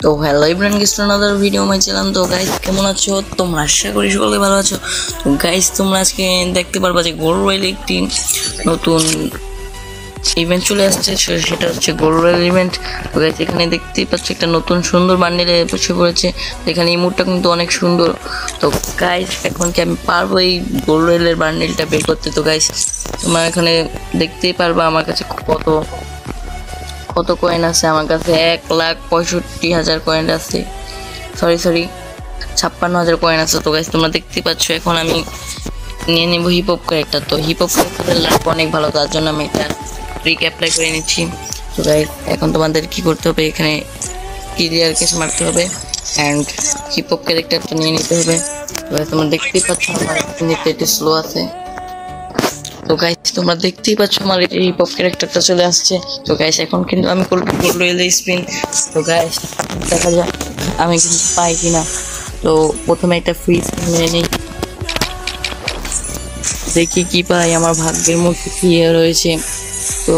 তো hello everyone, guest another video my channel. তো guys কেমন আছো তোমরা? আশা করি সকলে ভালো আছো। তো গাইস তোমরা আজকে দেখতে পারবা যে গোল্ড রয়্যাল একটি নতুন ইভেন্ট চলে আসছে, সেটা হচ্ছে গোল্ড রয়্যাল ইভেন্ট। তো গাইস এখানে দেখতেই পাচ্ছ একটা নতুন সুন্দর বান্ডেলে বসে পড়েছে, এখানে ইমোটটা কিন্তু অনেক সুন্দর। তো গাইস এখন কি আমি পারবো এই গোল্ড রয়্যালের বান্ডেলটা বের করতে? তো গাইস তোমরা এখানে দেখতেই পারবা আমার কাছে কত কয়েন আছে। আমার কাছে 1,65,000 কয়েন আছে, সরি 56,000 কয়েন আছে। তো গাইস তোমরা দেখতে পাচ্ছ এখন আমি নিয়ে নেবো হিপহপ ক্যারেক্টার। তো হিপহপ ক্যারেক্টারের লাভ অনেক ভালো, তার জন্য আমি এটা ট্রিক অ্যাপ্লাই করে নিচ্ছি। তো গাইস এখন তোমাদের কি করতে হবে, এখানে ক্লিয়ার কেস মারতে হবে অ্যান্ড হিপহপ ক্যারেক্টারটা নিয়ে নিতে হবে। তো তোমরা দেখতেই পাচ্ছ আমার নেটটা একটু স্লো আছে। তো গাইস তোমরা দেখতেই পাচ্ছ আমার এই হিপহপ ক্যারেক্টারটা চলে আসছে। তো গাইস এখন কিন্তু আমি গোল্ড রয়্যাল স্পিন। তো গাইস দেখা যাক আমি কিন্তু পাই কিনা। তো প্রথমে একটা ফ্রি স্পিন মেরে নিই, দেখি কি পাই। আমার ভাগ্যের মধ্যে কি রয়েছে। তো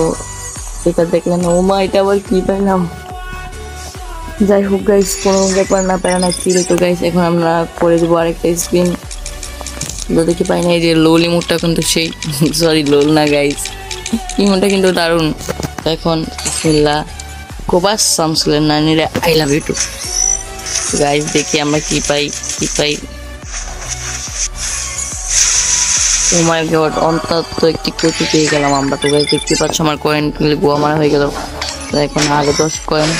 এটা দেখলেন, ও মা, এটা আবার কি পাইলাম। যাই হোক গাইস, কোনো ব্যাপার না, প্যারা না ছিল। তো গাইস এখন আমরা করে দেবো আরেকটা স্পিন। তো দেখি পাই না, এই যে লোল ইমোটটা কিন্তু সেই, সরি লোল না গাইস, ইমোটটা কিন্তু দারুণ। তো এখন বিসমিল্লাহ কোবাস শামসুলের নানিরা I love you too. Guys দেখি আমরা কি পাই। ও মাই গড, অন্তত একটি কোটি পেয়ে গেলাম আমরা। তো গাইস দেখতে পাচ্ছ আমার কয়েন গোয়া মারা হয়ে গেল। তো এখন আগে 10 কয়েন।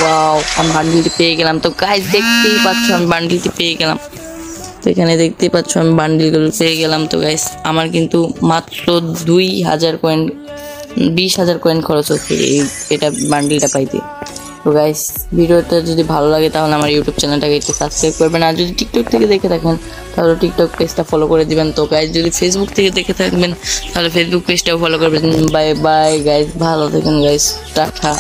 ওয়াও, আমি বান্ডিলটি পেয়ে গেলাম। তো গাইস দেখতেই পাচ্ছ আমি বান্ডিলটি পেয়ে গেলাম। তো এখানে দেখতেই পাচ্ছ আমি বান্ডিলগুলো পেয়ে গেলাম। তো গাইস আমার কিন্তু মাত্র 2,000 কয়েন 20,000 কয়েন খরচ হচ্ছে এটা বান্ডিলটা পাইতে। তো গাইস ভিডিওটা যদি ভালো লাগে তাহলে আমার ইউটিউব চ্যানেলটাকে একটু সাবস্ক্রাইব করবেন, আর যদি টিকটক থেকে দেখে থাকেন তাহলে টিকটক পেজটা ফলো করে দিবেন। তো গাইস যদি ফেসবুক থেকে দেখে থাকবেন তাহলে ফেসবুক পেজটাও ফলো করবেন। বাই বাই গাইস, ভালো থাকেন গাইস, টাটা।